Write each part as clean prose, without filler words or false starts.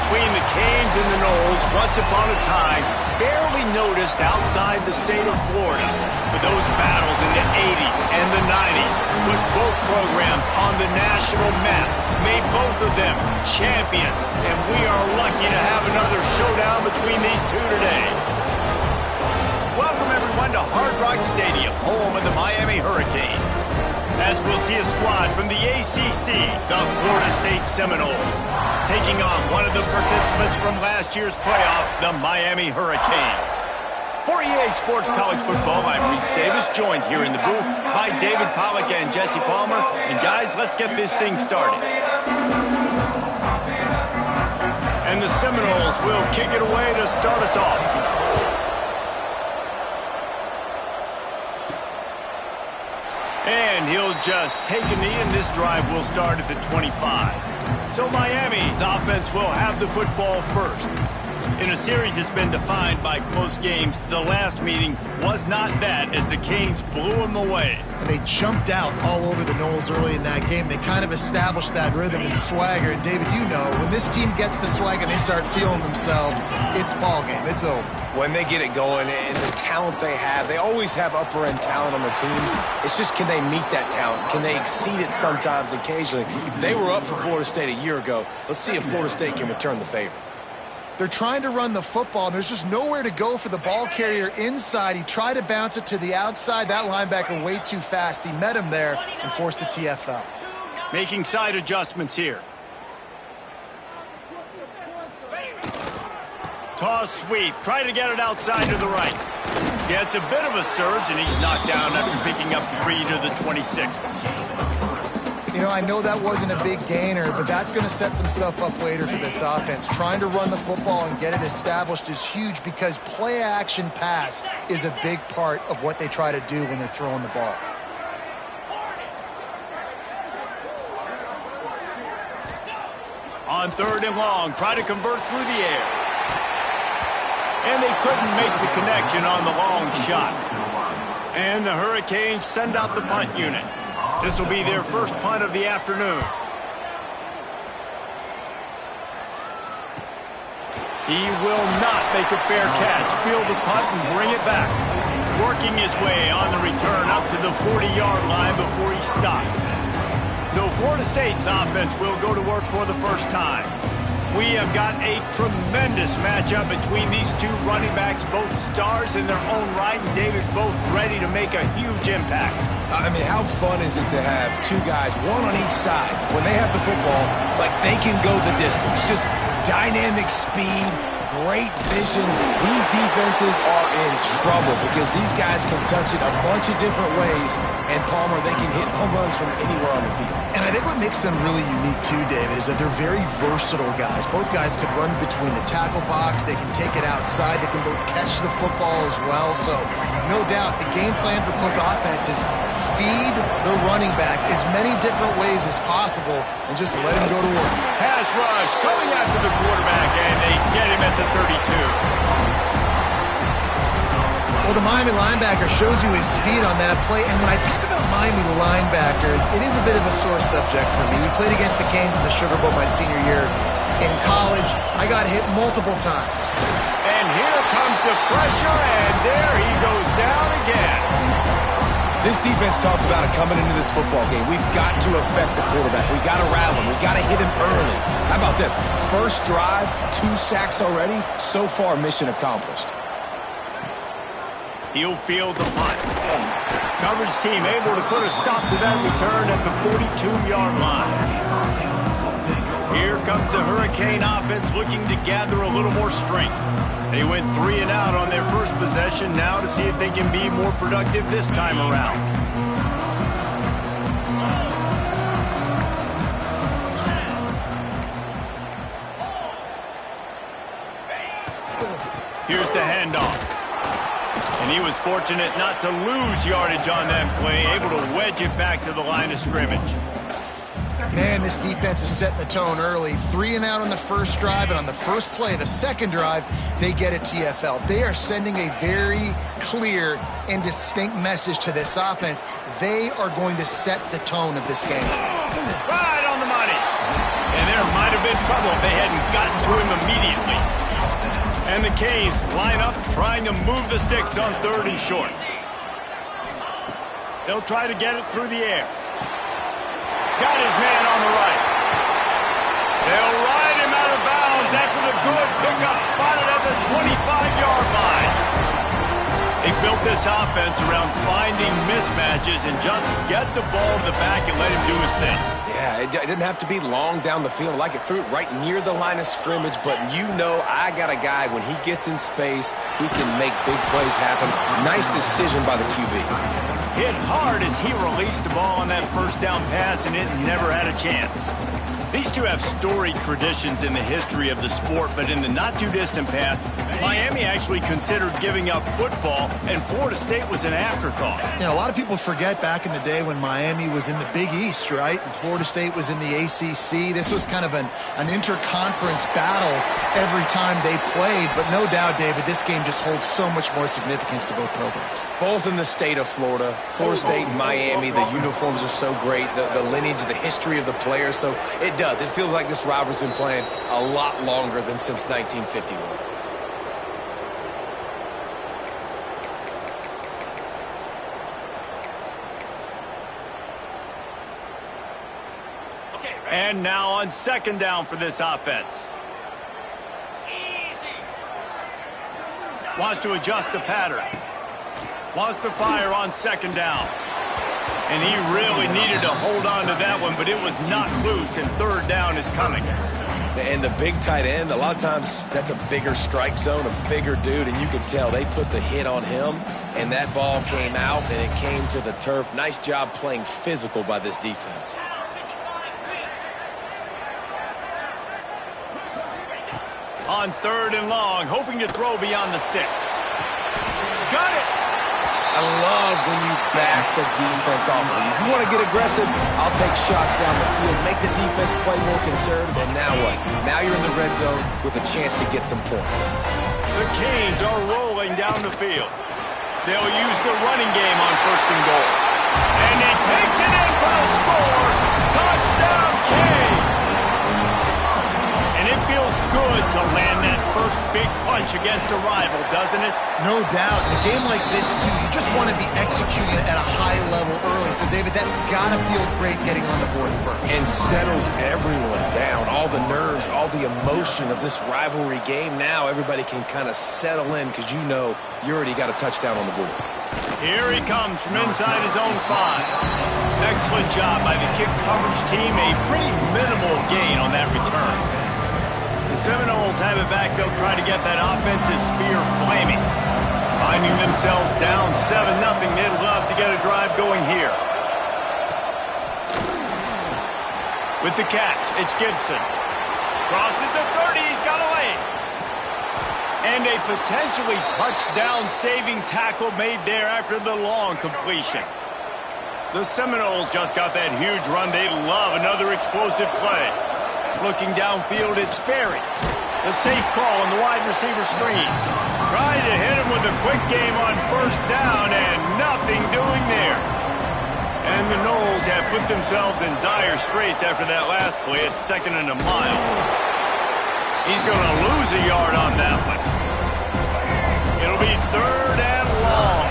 between the Canes and the Noles, once upon a time, barely noticed outside the state of Florida. But those battles in the 80s and the 90s put both programs on the national map, made both of them champions, and we are lucky to have another showdown between these two today. Welcome, everyone, to Hard Rock Stadium, home of the Miami Hurricanes, as we'll see a squad from the ACC, the Florida State Seminoles, taking on one of the participants from last year's playoff, the Miami Hurricanes. For EA Sports College Football, I'm Reese Davis, joined here in the booth by David Pollack and Jesse Palmer. And guys, let's get this thing started. And the Seminoles will kick it away to start us off. And he'll just take a knee, and this drive will start at the 25. So Miami's offense will have the football first. In a series that's been defined by close games, the last meeting was not that, as the Canes blew them away. And they jumped out all over the Noles early in that game. They kind of established that rhythm and swagger. And David, you know, when this team gets the swag and they start feeling themselves, it's ball game. It's over. When they get it going and the talent they have, they always have upper-end talent on their teams. It's just, can they meet that talent? Can they exceed it sometimes, occasionally? They were up for Florida State a year ago. Let's see if Florida State can return the favor. They're trying to run the football, and there's just nowhere to go for the ball carrier inside. He tried to bounce it to the outside. That linebacker way too fast. He met him there and forced the TFL. Making side adjustments here. Toss sweep. Try to get it outside to the right. Yeah, it's a bit of a surge, and he's knocked down after picking up 3 to the 26. You know, I know that wasn't a big gainer, but that's going to set some stuff up later for this offense. Trying to run the football and get it established is huge because play-action pass is a big part of what they try to do when they're throwing the ball. On 3rd and long, try to convert through the air. And they couldn't make the connection on the long shot. And the Hurricanes send out the punt unit. This will be their first punt of the afternoon. He will not make a fair catch. Field the punt and bring it back. Working his way on the return up to the 40-yard line before he stopped. So Florida State's offense will go to work for the first time. We have got a tremendous matchup between these two running backs, both stars in their own right, and David, both ready to make a huge impact. I mean, how fun is it to have two guys, one on each side, when they have the football, like they can go the distance. Just dynamic speed, great vision. These defenses are in trouble because these guys can touch it a bunch of different ways, and Palmer, they can hit home runs from anywhere on the field. And I think what makes them really unique too, David, is that they're very versatile guys. Both guys could run between the tackle box. They can take it outside. They can both catch the football as well. So, no doubt, the game plan for both offenses, feed the running back as many different ways as possible and just let him go to work. Pass rush coming after the quarterback, and they get him at the 32. Well, the Miami linebacker shows you his speed on that play. And when I talk about Miami linebackers, it is a bit of a sore subject for me. We played against the Canes in the Sugar Bowl my senior year in college. I got hit multiple times. And here comes the pressure, and there he goes down again. This defense talked about it coming into this football game. We've got to affect the quarterback. We've got to rattle him. We've got to hit him early. How about this? First drive, 2 sacks already. So far, mission accomplished. He'll field the punt. Coverage team able to put a stop to that return at the 42-yard line. Here comes the Hurricane offense looking to gather a little more strength. They went 3 and out on their first possession, now to see if they can be more productive this time around. Here's the handoff. And he was fortunate not to lose yardage on that play, able to wedge it back to the line of scrimmage. Man, this defense is setting the tone early. 3 and out on the first drive, and on the first play, the second drive, they get a TFL. They are sending a very clear and distinct message to this offense. They are going to set the tone of this game. Right on the money. And there There might have been trouble if they hadn't gotten to him immediately. And the Canes line up trying to move the sticks on 3rd and short. They'll try to get it through the air. Got his man on the right. They'll ride him out of bounds after the good pickup spotted at the 25-yard line. They built this offense around finding mismatches and just get the ball to the back and let him do his thing. Yeah, it didn't have to be long down the field. Like it threw it right near the line of scrimmage, but you know I got a guy, when he gets in space, he can make big plays happen. Nice decision by the QB. Hit hard as he released the ball on that first down pass, and it never had a chance. These two have storied traditions in the history of the sport, but in the not-too-distant past, Miami actually considered giving up football, and Florida State was an afterthought. Yeah, a lot of people forget back in the day when Miami was in the Big East, right? And Florida State was in the ACC. This was kind of an interconference battle every time they played, but no doubt, David, this game just holds so much more significance to both programs. Both in the state of Florida. Florida State and Miami, the uniforms are so great, the lineage, the history of the players, so it does. It feels like this rivalry's been playing a lot longer than since 1951. And now on 2nd down for this offense. Wants to adjust the pattern. Wants to fire on 2nd down. And he really needed to hold on to that one, but it was not loose, and 3rd down is coming. And the big tight end, a lot of times that's a bigger strike zone, a bigger dude, and you can tell they put the hit on him, and that ball came out, and it came to the turf. Nice job playing physical by this defense. On 3rd and long, hoping to throw beyond the sticks. Got it! I love when you back the defense off of you. If you want to get aggressive, I'll take shots down the field, make the defense play more conservative, and now what? Now you're in the red zone with a chance to get some points. The Canes are rolling down the field. They'll use the running game on 1st and goal. And he takes it in for the score. Touchdown, Canes! And it feels good to land that first big punch against a rival, doesn't it? No doubt. In a game like this, too, you just want to be executing it at a high level early. So, David, that's got to feel great getting on the board first. And settles everyone down. All the nerves, all the emotion of this rivalry game. Now everybody can kind of settle in because you know you already got a touchdown on the board. Here he comes from inside his own 5. Excellent job by the kick coverage team. A pretty minimal gain on that return. The Seminoles have it back. They'll try to get that offensive spear flaming. Finding themselves down 7-0. They'd love to get a drive going here. With the catch, it's Gibson. Crosses the 30. He's got away. And a potentially touchdown-saving tackle made there after the long completion. The Seminoles just got that huge run. They love another explosive play. Looking downfield, it's Sperry. The safe call on the wide receiver screen. Trying to hit him with a quick game on 1st down, and nothing doing there. And the Noles have put themselves in dire straits after that last play. It's 2nd and a mile. He's going to lose a yard on that one. It'll be 3rd and long.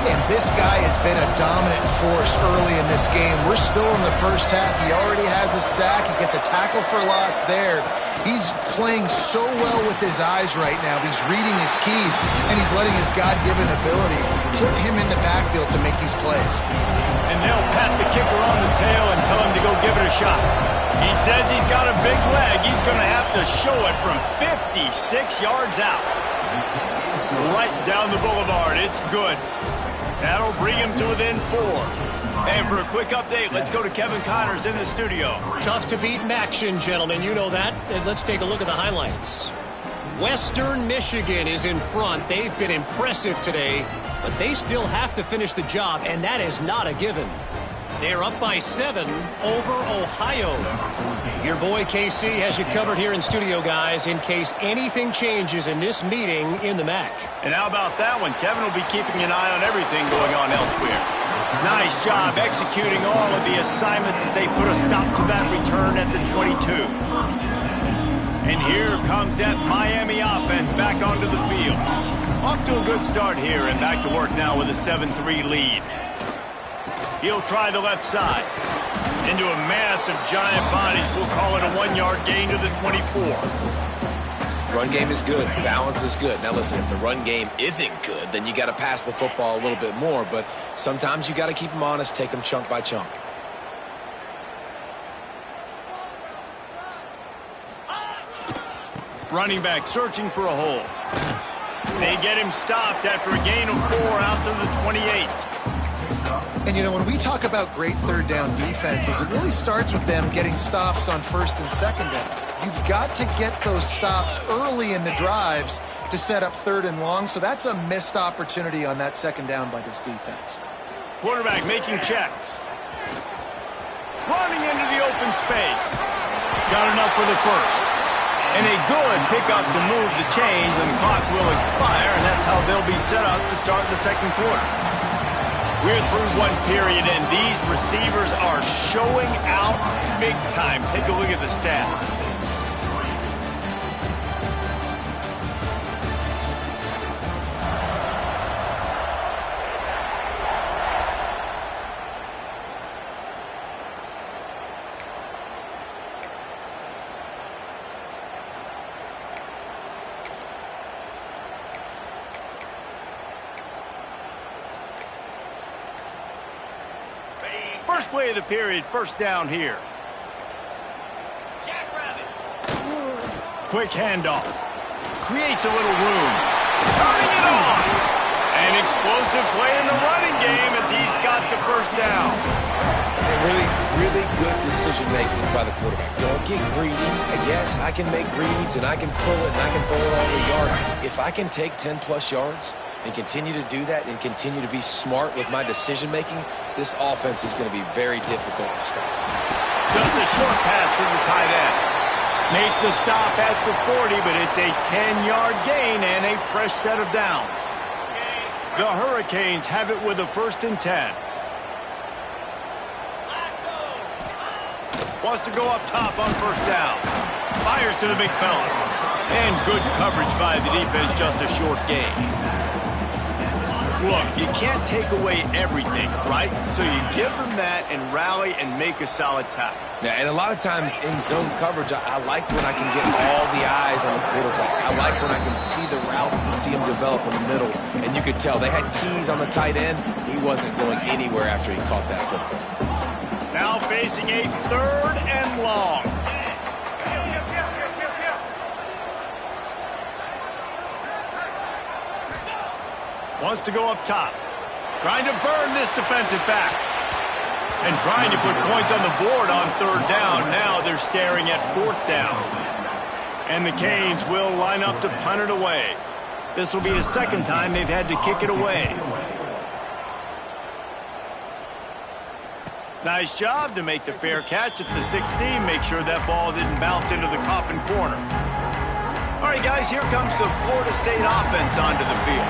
And this guy has been a dominant force early in this game. We're still in the first half. He already has a sack. He gets a tackle for loss there. He's playing so well with his eyes right now. He's reading his keys, and he's letting his God-given ability put him in the backfield to make these plays. And they'll pat the kicker on the tail and tell him to go give it a shot. He says he's got a big leg. He's going to have to show it from 56 yards out. Right down the boulevard. It's good. That'll bring him to within 4. And for a quick update, let's go to Kevin Connors in the studio. Tough to beat in action, gentlemen. You know that. And let's take a look at the highlights. Western Michigan is in front. They've been impressive today, but they still have to finish the job, and that is not a given. They're up by 7 over Ohio. Your boy KC has you covered here in studio, guys, in case anything changes in this meeting in the MAC. And how about that one? Kevin will be keeping an eye on everything going on elsewhere. Nice job executing all of the assignments as they put a stop to that return at the 22. And here comes that Miami offense back onto the field. Off to a good start here and back to work now with a 7-3 lead. He'll try the left side. Into a mass of giant bodies. We'll call it a 1-yard gain to the 24. Run game is good. Balance is good. Now listen, if the run game isn't good, then you got to pass the football a little bit more. But sometimes you got to keep them honest, take them chunk by chunk. Running back searching for a hole. They get him stopped after a gain of 4 out to the 28. And, you know, when we talk about great third down defenses, it really starts with them getting stops on first and second down. You've got to get those stops early in the drives to set up third and long, so that's a missed opportunity on that second down by this defense. Quarterback making checks. Running into the open space. Got enough for the first. And a good pickup to move the chains, and the clock will expire, and that's how they'll be set up to start the second quarter. We're through one period, and these receivers are showing out big time. Take a look at the stats. First play of the period, first down here. Quick handoff. Creates a little room. Turning it on. An explosive play in the running game as he's got the first down. Really good decision-making by the quarterback. Don't get greedy. Yes, I can make reads, and I can pull it, and I can throw it all the yard. If I can take 10-plus yards and continue to do that and continue to be smart with my decision-making, this offense is going to be very difficult to stop. Just a short pass to the tight end. Make the stop at the 40, but it's a 10-yard gain and a fresh set of downs. The Hurricanes have it with a 1st and 10. Wants to go up top on first down. Fires to the big fella. And good coverage by the defense, just a short gain. Look, you can't take away everything, right? So you give them that and rally and make a solid tackle. Yeah, and a lot of times in zone coverage, I like when I can get all the eyes on the quarterback. I like when I can see the routes and see them develop in the middle. And you could tell they had keys on the tight end. He wasn't going anywhere after he caught that football. Now facing a 3rd and long. Wants to go up top. Trying to burn this defensive back. And trying to put points on the board on 3rd down. Now they're staring at 4th down. And the Canes will line up to punt it away. This will be the 2nd time they've had to kick it away. Nice job to make the fair catch at the 16. Make sure that ball didn't bounce into the coffin corner. All right, guys, here comes the Florida State offense onto the field.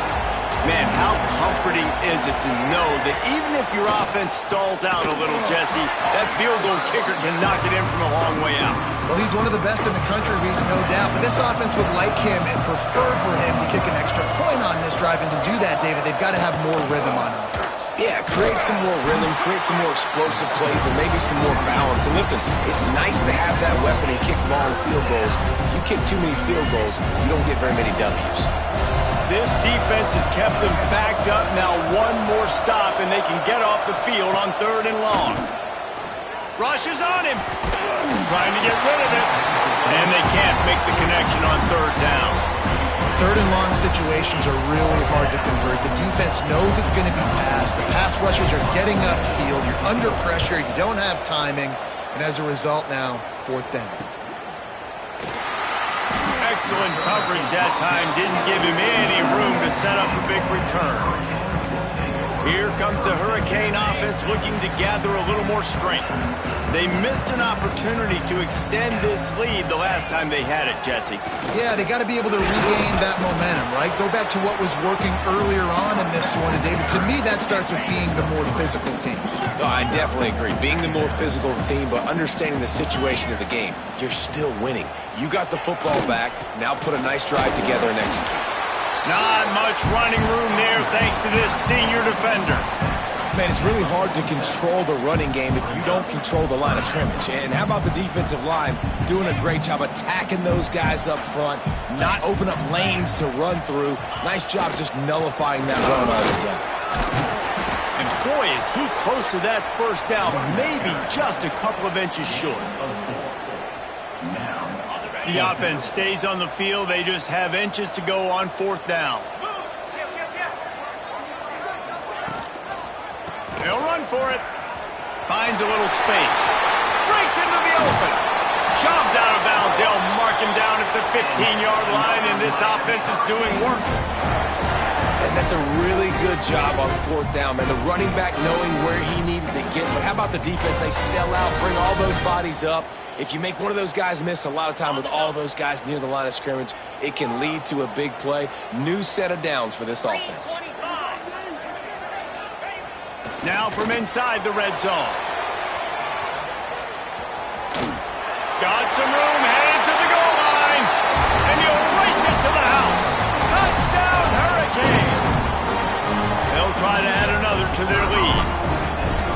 Man, how comforting is it to know that even if your offense stalls out a little, Jesse, that field goal kicker can knock it in from a long way out. Well, he's one of the best in the country, Reese, no doubt. But this offense would like him and prefer for him to kick an extra point on this drive. And to do that, David, they've got to have more rhythm on offense. Yeah, create some more rhythm, create some more explosive plays, and maybe some more balance. And listen, it's nice to have that weapon and kick long field goals. If you kick too many field goals, you don't get very many W's. This defense has kept them backed up. Now one more stop, and they can get off the field on 3rd and long. Rush is on him. Trying to get rid of it. And they can't make the connection on 3rd down. 3rd and long situations are really hard to convert. The defense knows it's going to be passed. The pass rushers are getting upfield. You're under pressure. You don't have timing. And as a result now, 4th down. Excellent coverage that time. Didn't give him any room to set up a big return. Here comes the Hurricane offense looking to gather a little more strength. They missed an opportunity to extend this lead the last time they had it, Jesse. Yeah, they got to be able to regain that momentum, right? Go back to what was working earlier on in this one. And, David, to me, that starts with being the more physical team. No, I definitely agree. Being the more physical team, but understanding the situation of the game. You're still winning. You got the football back. Now put a nice drive together and execute. Not much running room there thanks to this senior defender. Man, it's really hard to control the running game if you don't control the line of scrimmage. And how about the defensive line doing a great job attacking those guys up front, not open up lanes to run through. Nice job just nullifying that run altogether. And boy, is he close to that first down, maybe just a couple of inches short. The offense stays on the field. They just have inches to go on fourth down. They'll run for it. Finds a little space. Breaks into the open. Shoved out of bounds. They'll mark him down at the 15-yard line, and this offense is doing work. And that's a really good job on fourth down, man. The running back knowing where he needed to get. But how about the defense? They sell out, bring all those bodies up. If you make one of those guys miss, a lot of time with all those guys near the line of scrimmage, it can lead to a big play. New set of downs for this offense. Now from inside the red zone. Got some room, headed to the goal line. And he'll race it to the house. Touchdown, Hurricane. They'll try to add another to their lead.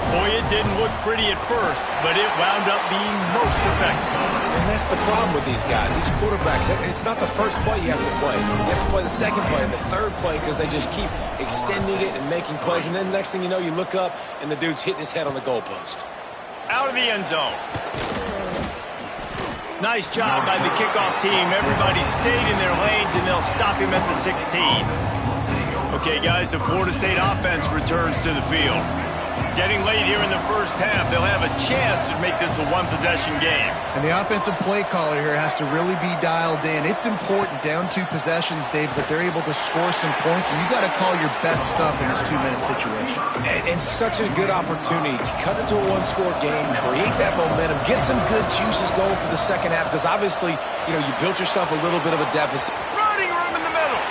Boy, it didn't look pretty at first, but it wound up being most effective. And that's the problem with these guys, these quarterbacks. It's not the first play you have to play. You have to play the second play and the third play because they just keep extending it and making plays. And then next thing you know, you look up and the dude's hitting his head on the goalpost. Out of the end zone. Nice job by the kickoff team. Everybody stayed in their lanes, and they'll stop him at the 16. Okay, guys, the Florida State offense returns to the field. Getting late here in the first half, they'll have a chance to make this a one-possession game. And the offensive play caller here has to really be dialed in. It's important, down 2 possessions, Dave, that they're able to score some points. And you got to call your best stuff in this 2-minute situation. And such a good opportunity to cut into a one-score game, create that momentum, get some good juices going for the second half. Because obviously, you built yourself a little bit of a deficit. Running room in the middle.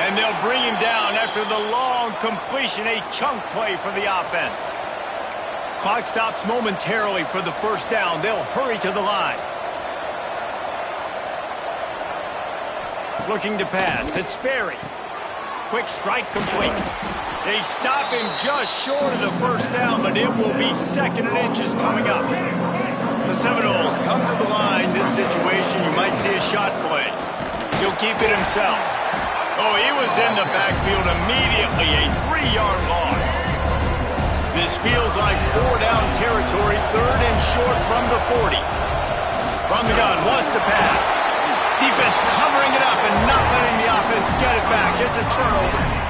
And they'll bring him down after the long completion, a chunk play for the offense. Clock stops momentarily for the first down. They'll hurry to the line. Looking to pass. It's Sperry. Quick strike complete. They stop him just short of the first down, but it will be 2nd and inches coming up. The Seminoles come to the line. This situation, you might see a shot play. He'll keep it himself. Oh, he was in the backfield immediately, a 3-yard loss. This feels like 4-down territory, 3rd and short from the 40. From the gun, wants to pass. Defense covering it up and not letting the offense get it back. It's a turnover.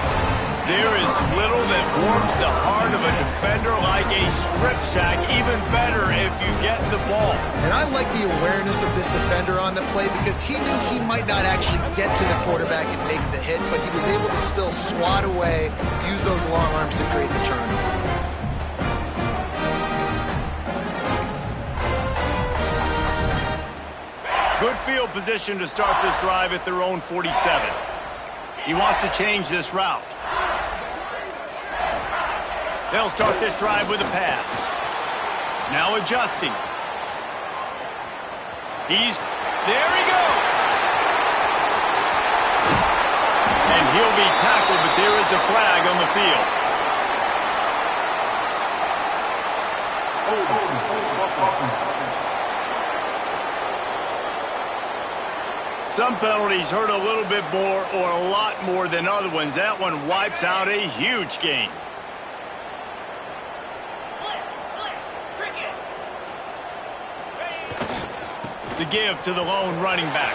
There is little that warms the heart of a defender like a strip sack. Even better if you get the ball. And I like the awareness of this defender on the play because he knew he might not actually get to the quarterback and make the hit, but he was able to still swat away, use those long arms to create the turnover. Good field position to start this drive at their own 47. He wants to change this route. They'll start this drive with a pass. Now adjusting. There he goes. And he'll be tackled, but there is a flag on the field. Some penalties hurt a little bit more or a lot more than other ones. That one wipes out a huge game. The give to the lone running back.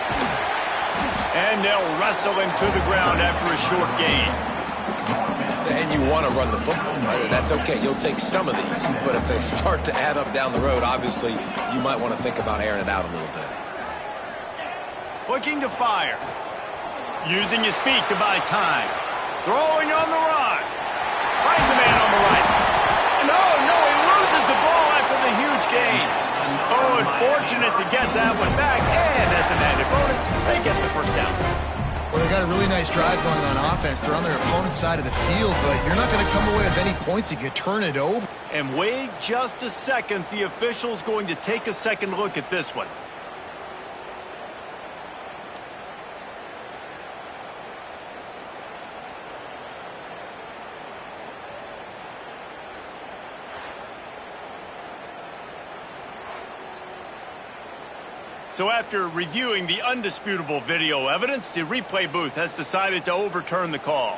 And they'll wrestle him to the ground after a short gain. And you want to run the football. That's okay. You'll take some of these. But if they start to add up down the road, obviously, you might want to think about airing it out a little bit. Looking to fire. Using his feet to buy time. Throwing on the run. fortunate to get that one back, and as an added bonus, they get the first down. Well, they got a really nice drive going on offense. They're on their opponent's side of the field, but you're not going to come away with any points if you turn it over. And wait just a second. The official's going to take a second look at this one. So after reviewing the undisputable video evidence, the replay booth has decided to overturn the call.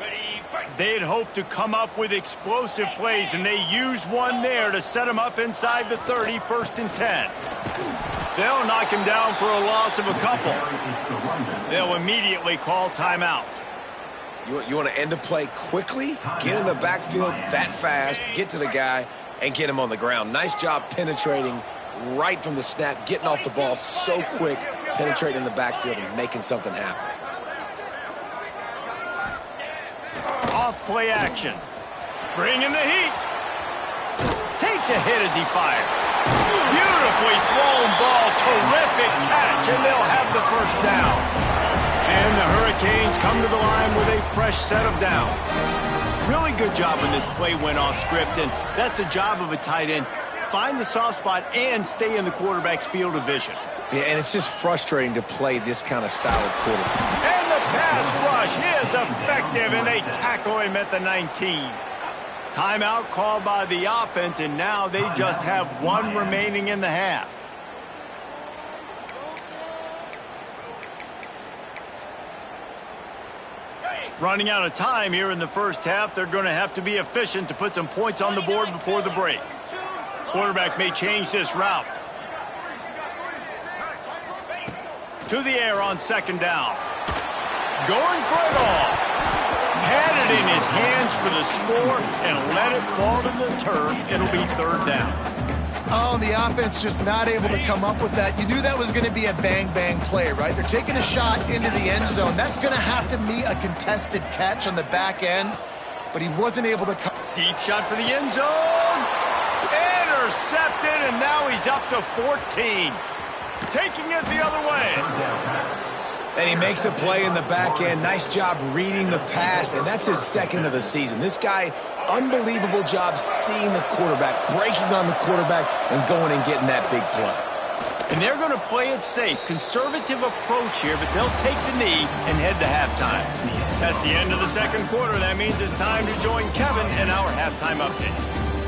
They had hoped to come up with explosive plays, and they used one there to set him up inside the 30, 1st and 10. They'll knock him down for a loss of a couple. They'll immediately call timeout. You want to end the play quickly, get in the backfield that fast, get to the guy, and get him on the ground. Nice job penetrating right from the snap, getting off the ball so quick, penetrating in the backfield and making something happen. Off play action. Bringing the heat. Takes a hit as he fires. Beautifully thrown ball. Terrific catch, and they'll have the first down. And the Hurricanes come to the line with a fresh set of downs. Really good job when this play went off script, and that's the job of a tight end. Find the soft spot and stay in the quarterback's field of vision. Yeah, and it's just frustrating to play this kind of style of quarterback. And the pass rush is effective, and they tackle him at the 19. Timeout called by the offense, and now they just have one remaining in the half. Running out of time here in the first half, they're going to have to be efficient to put some points on the board before the break. Quarterback may change this route. To the air on 2nd down. Going for it all. Had it in his hands for the score and let it fall to the turf. It'll be 3rd down. Oh, the offense just not able to come up with that. You knew that was going to be a bang-bang play, right? They're taking a shot into the end zone. That's going to have to be a contested catch on the back end, but he wasn't able to come. Deep shot for the end zone. Intercepted, and now he's up to 14. Taking it the other way. And he makes a play in the back end. Nice job reading the pass, and that's his 2nd of the season. This guy, unbelievable job seeing the quarterback, breaking on the quarterback, and going and getting that big play. And they're going to play it safe. Conservative approach here, but they'll take the knee and head to halftime. That's the end of the 2nd quarter. That means it's time to join Kevin in our halftime update.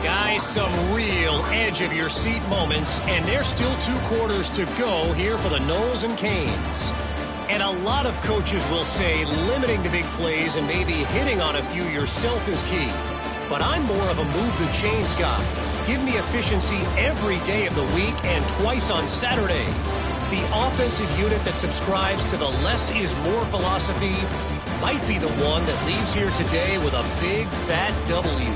Guys, some real edge-of-your-seat moments, and there's still 2 quarters to go here for the Noles and Canes. And a lot of coaches will say limiting the big plays and maybe hitting on a few yourself is key. But I'm more of a move-the-chains guy. Give me efficiency every day of the week and twice on Saturday. The offensive unit that subscribes to the less is more philosophy might be the one that leaves here today with a big, fat W.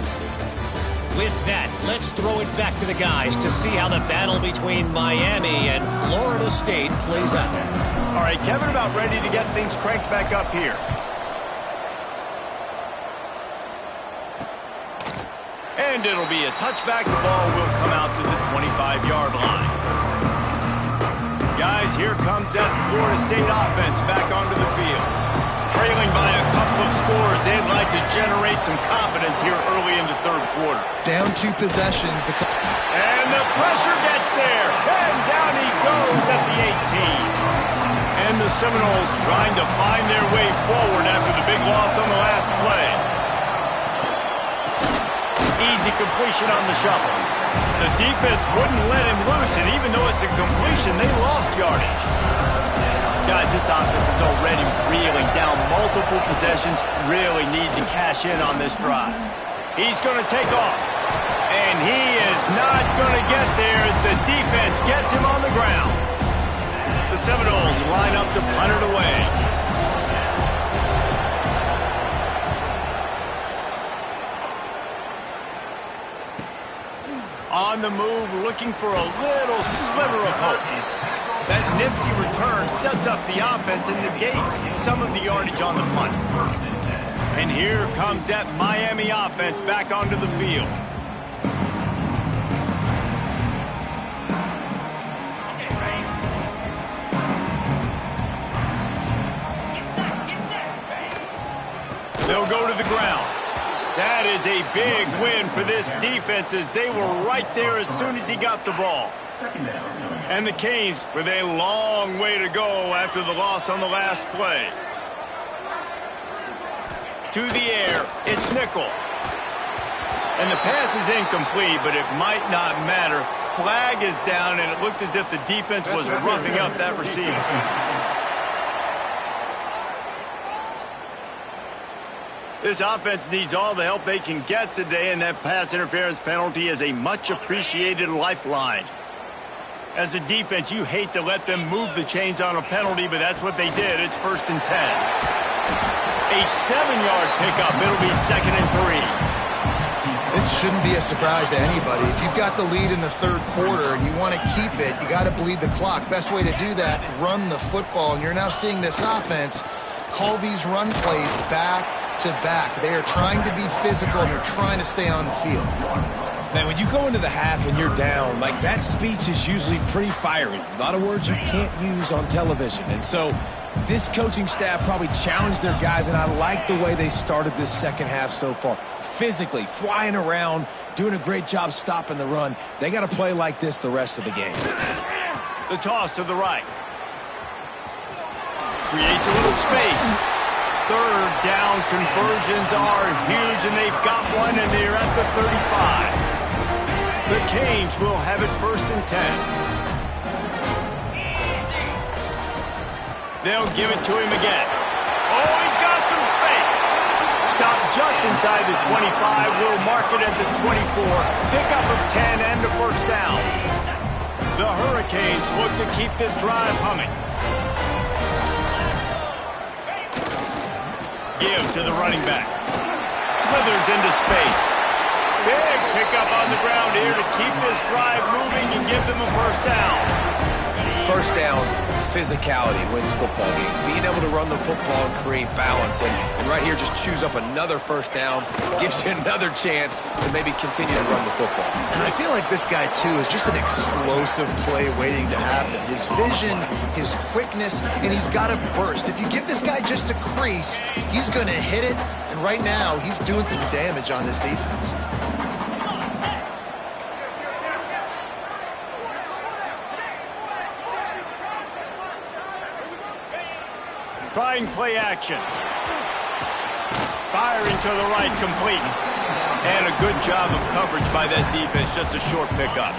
With that, let's throw it back to the guys to see how the battle between Miami and Florida State plays out. All right, Kevin, about ready to get things cranked back up here. And it'll be a touchback. The ball will come out to the 25-yard line. Guys, here comes that Florida State offense back onto the field. Trailing by a couple of scores, they'd like to generate some confidence here early in the 3rd quarter. Down 2 possessions. And the pressure gets there. And down he goes at the 18. And the Seminoles trying to find their way forward after the big loss on the last play. Easy completion on the shuffle. The defense wouldn't let him loose, and even though it's a completion, they lost yardage. Guys, this offense is already reeling down multiple possessions. Really need to cash in on this drive. He's going to take off. And he is not going to get there as the defense gets him on the ground. The Seminoles line up to punt it away. On the move, looking for a little sliver of hope. That nifty return sets up the offense and negates some of the yardage on the punt. And here comes that Miami offense back onto the field. They'll go to the ground. That is a big win for this defense as they were right there as soon as he got the ball. And the Canes with a long way to go after the loss on the last play. To the air, it's Nickel. And the pass is incomplete, but it might not matter. Flag is down, and it looked as if the defense was roughing up that receiver. This offense needs all the help they can get today, and that pass interference penalty is a much-appreciated lifeline. As a defense, you hate to let them move the chains on a penalty, but that's what they did. It's 1st and 10. A 7-yard pickup. It'll be 2nd and 3. This shouldn't be a surprise to anybody. If you've got the lead in the 3rd quarter and you want to keep it, you got to bleed the clock. Best way to do that, run the football. And you're now seeing this offense call these run plays back to back. They are trying to be physical and they're trying to stay on the field. Man, when you go into the half and you're down, like that speech is usually pretty fiery. A lot of words you can't use on television. And so this coaching staff probably challenged their guys, and I like the way they started this second half so far. Physically, flying around, doing a great job stopping the run. They got to play like this the rest of the game. The toss to the right. Creates a little space. 3rd down conversions are huge, and they've got one, and they're at the 35. The Canes will have it 1st and 10. They'll give it to him again. Oh, he's got some space. Stop just inside the 25. We'll mark it at the 24. Pickup of 10 and a 1st down. The Hurricanes look to keep this drive humming. Give to the running back. Slithers into space. Big pickup on the ground here to keep this drive moving and give them a 1st down. 1st down, physicality wins football games. Being able to run the football and create balance. And right here, just choose up another 1st down. Gives you another chance to maybe continue to run the football. And I feel like this guy, too, is just an explosive play waiting to happen. His vision, his quickness, and he's got a burst. If you give this guy just a crease, he's going to hit it. And right now, he's doing some damage on this defense. Trying play action. Firing to the right, complete. And a good job of coverage by that defense, just a short pickup.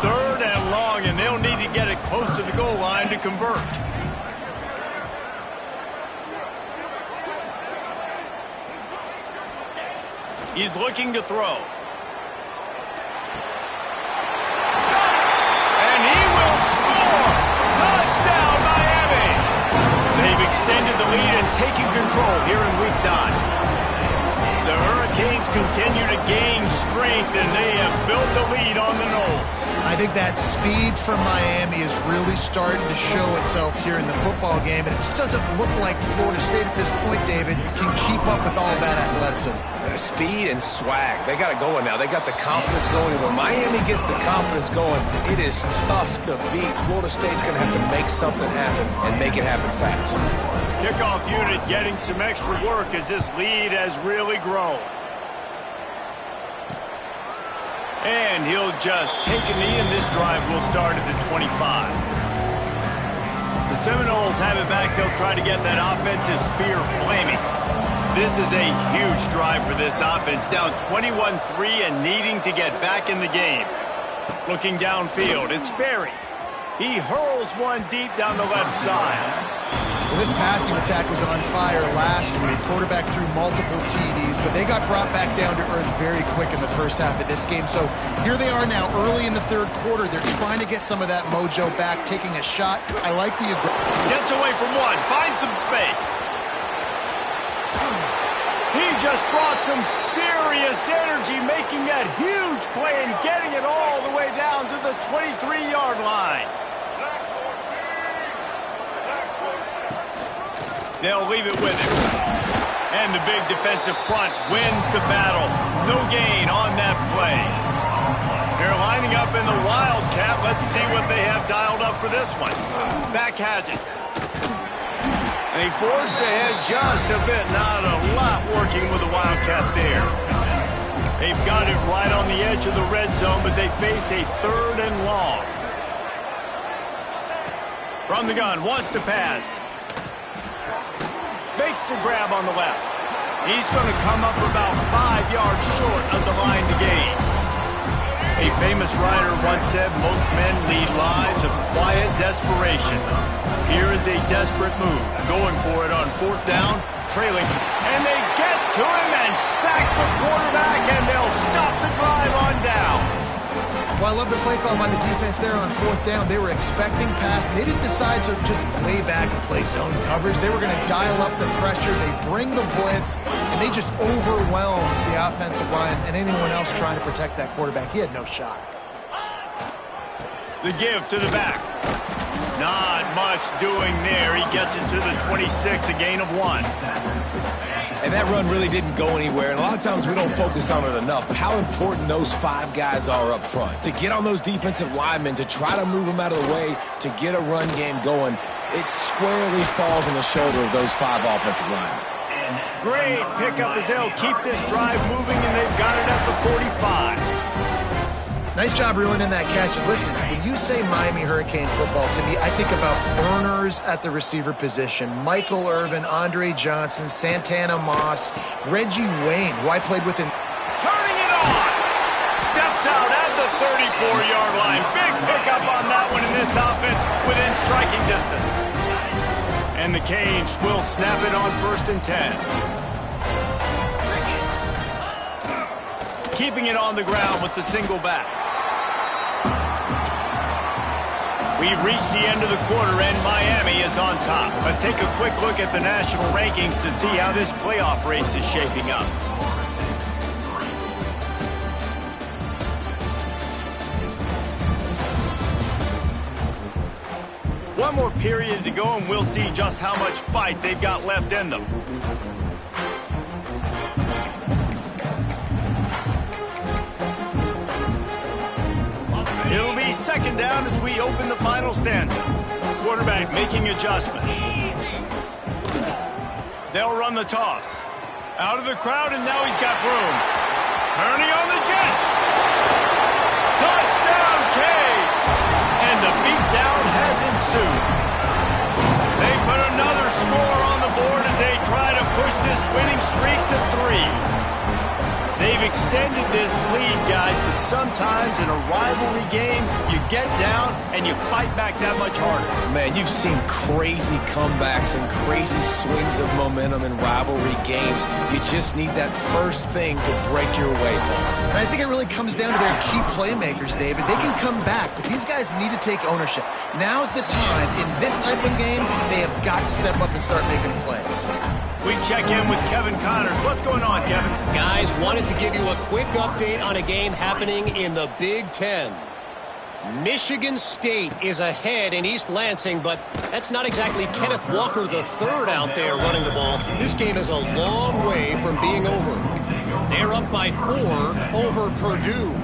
3rd and long, and they'll need to get it close to the goal line to convert. He's looking to throw. And he will score! Touchdown, Miami! They've extended the lead and taken control here in Week 9. The Hurricanes continue to gain strength, and they have built a lead on the Knolls. I think that speed from Miami is really starting to show itself here in the football game, and it doesn't look like Florida State at this point, David, can keep up with all that athleticism. Speed and swag. They got it going now. They got the confidence going. And when Miami gets the confidence going, it is tough to beat. Florida State's going to have to make something happen and make it happen fast. Kickoff unit getting some extra work as this lead has really grown. And he'll just take a knee, and this drive will start at the 25. The Seminoles have it back. They'll try to get that offensive spear flaming. This is a huge drive for this offense, down 21-3 and needing to get back in the game. Looking downfield, it's Sperry. He hurls one deep down the left side. Well, this passing attack was on fire last week. Quarterback threw multiple TDs, but they got brought back down to earth very quick in the 1st half of this game. So here they are now early in the 3rd quarter. They're trying to get some of that mojo back, taking a shot. I like the Gets away from one, finds some space. He just brought some serious energy, making that huge play and getting it all the way down to the 23-yard line. They'll leave it with him. And the big defensive front wins the battle. No gain on that play. They're lining up in the Wildcat. Let's see what they have dialed up for this one. Back has it. They forced ahead just a bit. Not a lot working with the Wildcat there. They've got it right on the edge of the red zone, but they face a 3rd and long. From the gun, wants to pass. Makes the grab on the left. He's going to come up about 5 yards short of the line to gain. A famous writer once said, most men lead lives of quiet desperation. Here is a desperate move. Going for it on 4th down, trailing. And they get to him and sack the quarterback, and they'll stop the drive on downs. Well, I love the play call by the defense there on 4th down. They were expecting pass. They didn't decide to just lay back and play zone coverage. They were going to dial up the pressure. They bring the blitz, and they just overwhelm the offensive line and anyone else trying to protect that quarterback. He had no shot. The give to the back. Not much doing there. He gets it to the 26, a gain of 1. And that run really didn't go anywhere. And a lot of times we don't focus on it enough. But how important those 5 guys are up front. To get on those defensive linemen, to try to move them out of the way, to get a run game going, it squarely falls on the shoulder of those 5 offensive linemen. Great pickup as they'll keep this drive moving, and they've got it at the 45. Nice job reeling in that catch. And listen, when you say Miami Hurricane football, to me, I think about burners at the receiver position. Michael Irvin, Andre Johnson, Santana Moss, Reggie Wayne, who I played with in... Turning it on! Steps out at the 34-yard line. Big pickup on that one in this offense within striking distance. And the Canes will snap it on 1st and 10. Keeping it on the ground with the single back. We've reached the end of the quarter, and Miami is on top. Let's take a quick look at the national rankings to see how this playoff race is shaping up. One more period to go, and we'll see just how much fight they've got left in them. It'll be 2nd down as we open the final stanza. Quarterback making adjustments. They'll run the toss. Out of the crowd, and now he's got room. Turning on the Jets. Touchdown, Canes! And the beatdown has ensued. They put another score on the board as they try to push this winning streak to 3. They've extended this lead, guys, but sometimes in a rivalry game, you get down and you fight back that much harder. Man, you've seen crazy comebacks and crazy swings of momentum in rivalry games. You just need that first thing to break your way, Paul. And I think it really comes down to their key playmakers, David. They can come back, but these guys need to take ownership. Now's the time. In this type of game, they have got to step up and start making plays. We check in with Kevin Connors. What's going on, Kevin? Guys, wanted to give you a quick update on a game happening in the Big Ten. Michigan State is ahead in East Lansing, but that's not exactly Kenneth Walker III out there running the ball. This game is a long way from being over. They're up by 4 over Purdue.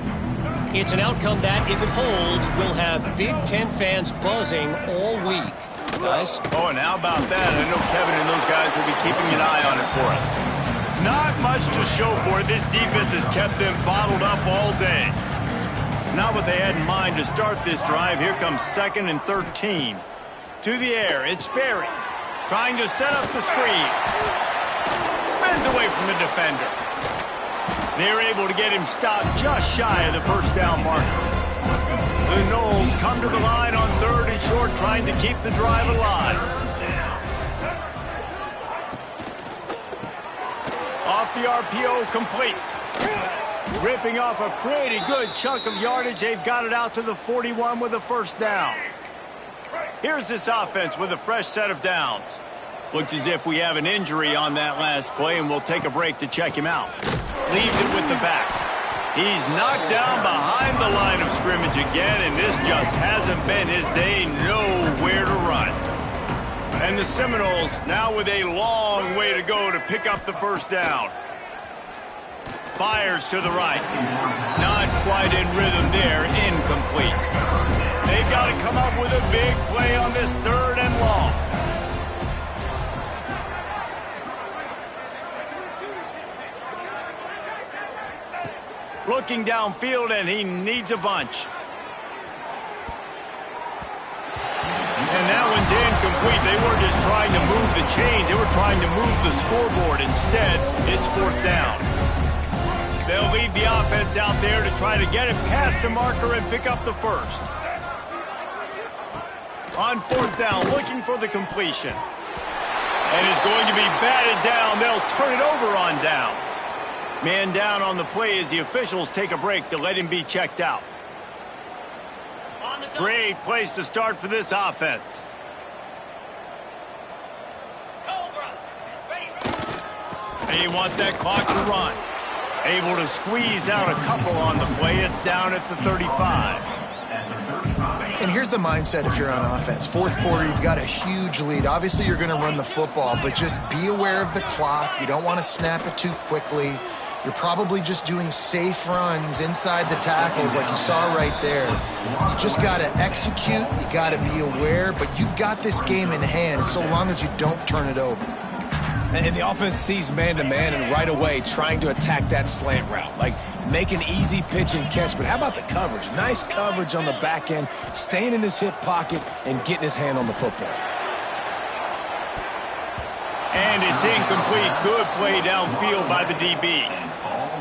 It's an outcome that, if it holds, will have Big Ten fans buzzing all week. Guys? Oh, and how about that? I know Kevin and those guys will be keeping an eye on it for us. Not much to show for it. This defense has kept them bottled up all day. Not what they had in mind to start this drive. Here comes 2nd and 13. To the air, it's Berry. Trying to set up the screen. Spins away from the defender. They're able to get him stopped just shy of the 1st down marker. The Noles come to the line on 3rd and short, trying to keep the drive alive. Off the RPO, complete. Ripping off a pretty good chunk of yardage. They've got it out to the 41 with a 1st down. Here's this offense with a fresh set of downs. Looks as if we have an injury on that last play, and we'll take a break to check him out. Leaves it with the back. He's knocked down behind the line of scrimmage again, and this just hasn't been his day. Nowhere to run. And the Seminoles now with a long way to go to pick up the 1st down. Fires to the right. Not quite in rhythm there. Incomplete. They've got to come up with a big play on this 3rd and long. Looking downfield, and he needs a bunch. And that one's incomplete. They weren't just trying to move the chains. They were trying to move the scoreboard. Instead, it's 4th down. They'll lead the offense out there to try to get it past the marker and pick up the first. On 4th down, looking for the completion. And it's going to be batted down. They'll turn it over on downs. Man down on the play as the officials take a break to let him be checked out. Great place to start for this offense. They want that clock to run. Able to squeeze out a couple on the play. It's down at the 35. And here's the mindset if you're on offense. 4th quarter, you've got a huge lead. Obviously, you're going to run the football, but just be aware of the clock. You don't want to snap it too quickly. You're probably just doing safe runs inside the tackles like you saw right there. You just got to execute. You got to be aware, but you've got this game in hand so long as you don't turn it over. And the offense sees man-to-man and right away trying to attack that slant route. Like, make an easy pitch and catch. But how about the coverage? Nice coverage on the back end, staying in his hip pocket and getting his hand on the football. And it's incomplete. Good play downfield by the DB.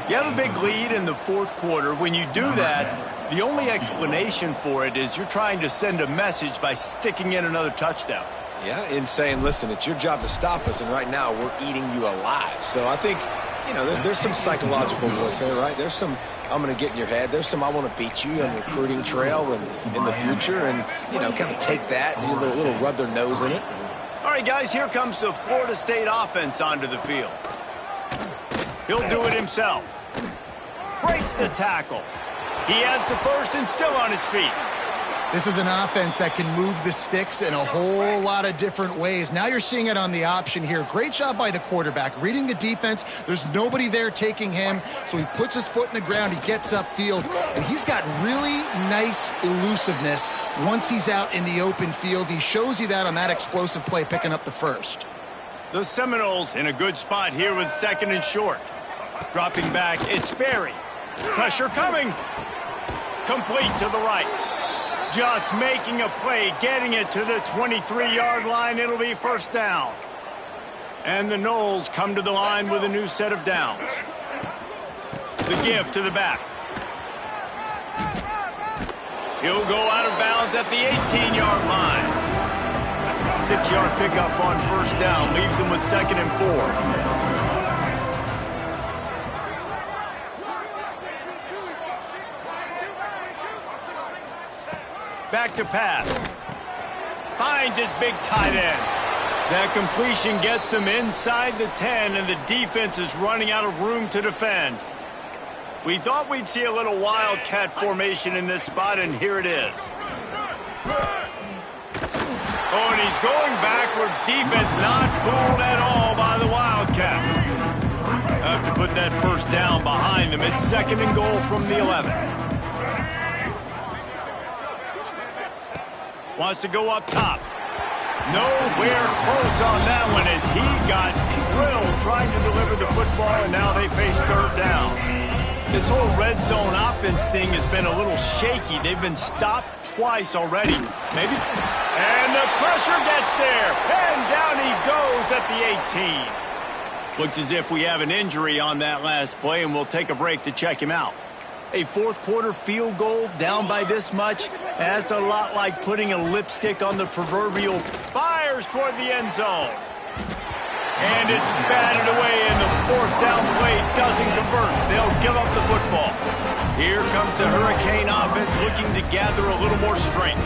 You have a big lead in the 4th quarter. When you do that, the only explanation for it is you're trying to send a message by sticking in another touchdown. Yeah, in saying, listen, it's your job to stop us, and right now we're eating you alive. So I think, you know, there's some psychological warfare, right? There's some, I'm going to get in your head. There's some, I want to beat you on recruiting trail and in the future, and, you know, kind of take that and a little rub their nose in it. All right, guys, here comes the Florida State offense onto the field. He'll do it himself. Breaks the tackle. He has the first and still on his feet. This is an offense that can move the sticks in a whole lot of different ways. Now you're seeing it on the option here. Great job by the quarterback. Reading the defense, there's nobody there taking him, so he puts his foot in the ground, he gets upfield, and he's got really nice elusiveness once he's out in the open field. He shows you that on that explosive play, picking up the first. The Seminoles in a good spot here with 2nd and short. Dropping back, it's Berry. Pressure coming. Complete to the right. Just making a play, getting it to the 23-yard line. It'll be 1st down. And the Noles come to the line with a new set of downs. The give to the back. He'll go out of bounds at the 18-yard line. 6-yard pickup on 1st down. Leaves him with 2nd and 4. Back to pass. Finds his big tight end. That completion gets them inside the 10, and the defense is running out of room to defend. We thought we'd see a little wildcat formation in this spot, and here it is. Oh, and he's going backwards. Defense not fooled at all by the wildcat. Have to put that 1st down behind them. It's 2nd and goal from the 11. Wants to go up top. Nowhere close on that one as he got drilled trying to deliver the football, and now they face 3rd down. This whole red zone offense thing has been a little shaky. They've been stopped twice already. Maybe. And the pressure gets there. And down he goes at the 18. Looks as if we have an injury on that last play, and we'll take a break to check him out. A 4th quarter field goal down by this much, that's a lot like putting a lipstick on the proverbial. Fires toward the end zone. And it's batted away, and the 4th down play doesn't convert. They'll give up the football. Here comes the Hurricane offense looking to gather a little more strength.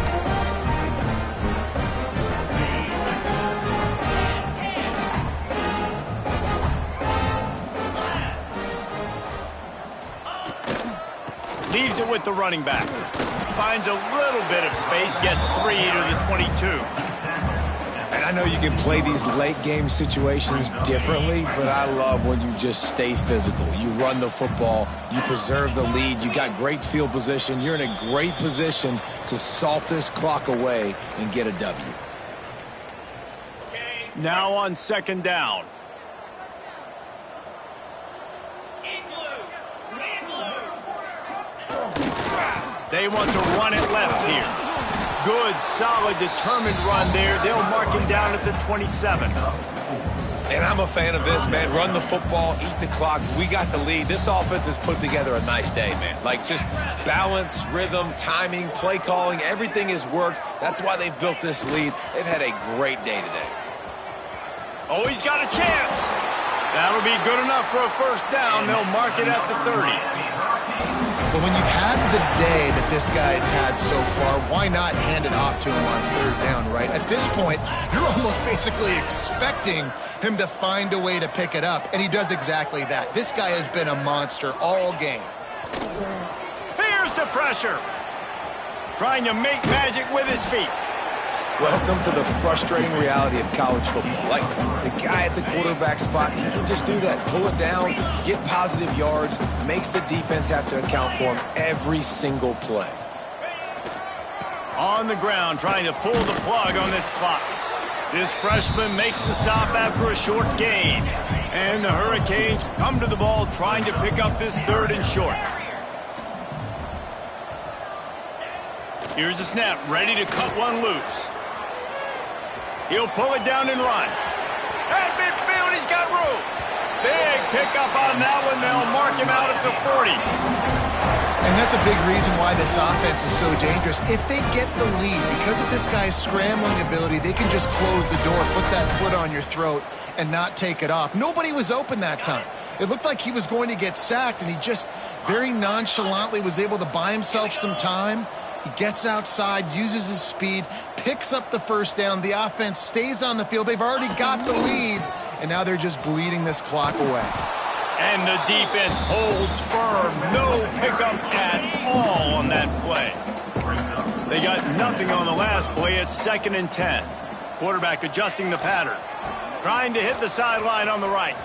Leaves it with the running back. Finds a little bit of space, gets 3 to the 22. And I know you can play these late game situations differently, but I love when you just stay physical. You run the football, you preserve the lead, you got great field position, you're in a great position to salt this clock away and get a W. Now on 2nd down. They want to run it left here. Good, solid, determined run there. They'll mark him down at the 27. And I'm a fan of this, man. Run the football, eat the clock. We got the lead. This offense has put together a nice day, man. Like, just balance, rhythm, timing, play calling, everything has worked. That's why they've built this lead. They've had a great day today. Oh, he's got a chance. That'll be good enough for a first down. They'll mark it at the 30. But when you've had the day that this guy's had so far, why not hand it off to him on third down, right? At this point, you're almost basically expecting him to find a way to pick it up, and he does exactly that. This guy has been a monster all game. Here's the pressure. Trying to make magic with his feet. Welcome to the frustrating reality of college football. Like, the guy at the quarterback spot, he can just do that. Pull it down, get positive yards, makes the defense have to account for him every single play. On the ground, trying to pull the plug on this clock. This freshman makes the stop after a short gain. And the Hurricanes come to the ball trying to pick up this third and short. Here's the snap, ready to cut one loose. He'll pull it down and run. At midfield, he's got room. Big pickup on that one. They'll mark him out at the 40. And that's a big reason why this offense is so dangerous. If they get the lead, because of this guy's scrambling ability, they can just close the door, put that foot on your throat, and not take it off. Nobody was open that time. It looked like he was going to get sacked, and he just very nonchalantly was able to buy himself some time. He gets outside, uses his speed, picks up the first down. The offense stays on the field. They've already got the lead, and now they're just bleeding this clock away. And the defense holds firm. No pickup at all on that play. They got nothing on the last play. It's 2nd and 10. Quarterback adjusting the pattern. Trying to hit the sideline on the right.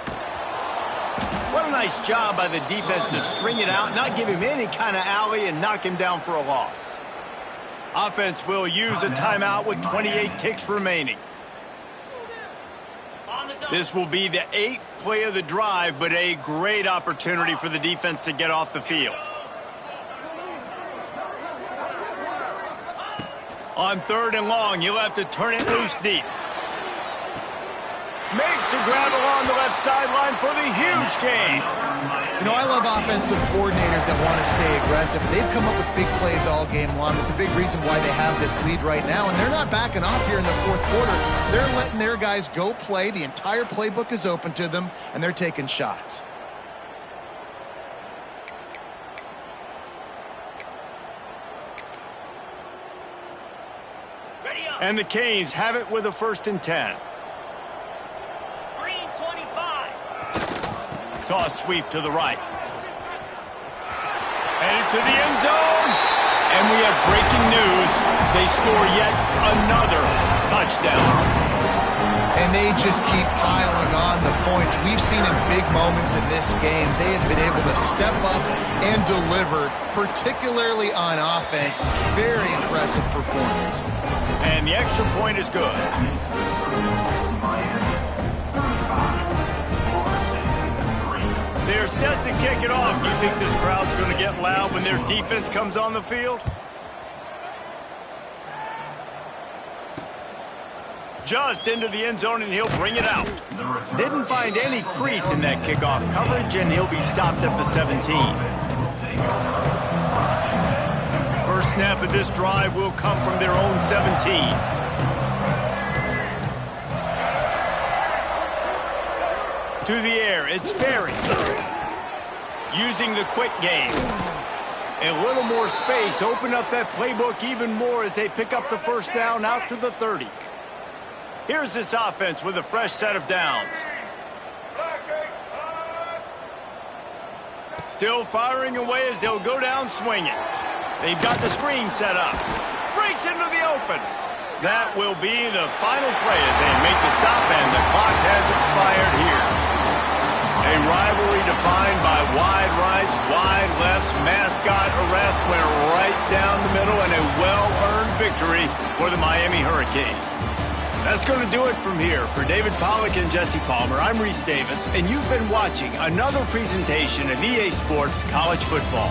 What a nice job by the defense to string it out, not give him any kind of alley, and knock him down for a loss. Offense will use a timeout with 28 ticks remaining. This will be the 8th play of the drive, but a great opportunity for the defense to get off the field. On 3rd and long, you'll have to turn it loose deep. Makes the grab along the left sideline for the huge gain. You know, I love offensive coordinators that want to stay aggressive. They've come up with big plays all game long. It's a big reason why they have this lead right now, and they're not backing off here in the 4th quarter. They're letting their guys go play. The entire playbook is open to them, and they're taking shots. And the Canes have it with a 1st and 10. Toss sweep to the right. Headed to the end zone. And we have breaking news. They score yet another touchdown. And they just keep piling on the points. We've seen in big moments in this game, they have been able to step up and deliver, particularly on offense. Very impressive performance. And the extra point is good. They're set to kick it off. You think this crowd's going to get loud when their defense comes on the field? Just into the end zone, and he'll bring it out. Didn't find any crease in that kickoff coverage, and he'll be stopped at the 17. First snap of this drive will come from their own 17. To the air, it's Berry. Using the quick game. A little more space, open up that playbook even more as they pick up the first down out to the 30. Here's this offense with a fresh set of downs. Still firing away as they'll go down swinging. They've got the screen set up. Breaks into the open. That will be the final play as they make the stop, and the clock has expired here. A rivalry defined by wide rights, wide lefts, mascot arrest went right down the middle, and a well-earned victory for the Miami Hurricanes. That's going to do it from here. For David Pollack and Jesse Palmer, I'm Reese Davis, and you've been watching another presentation of EA Sports College Football.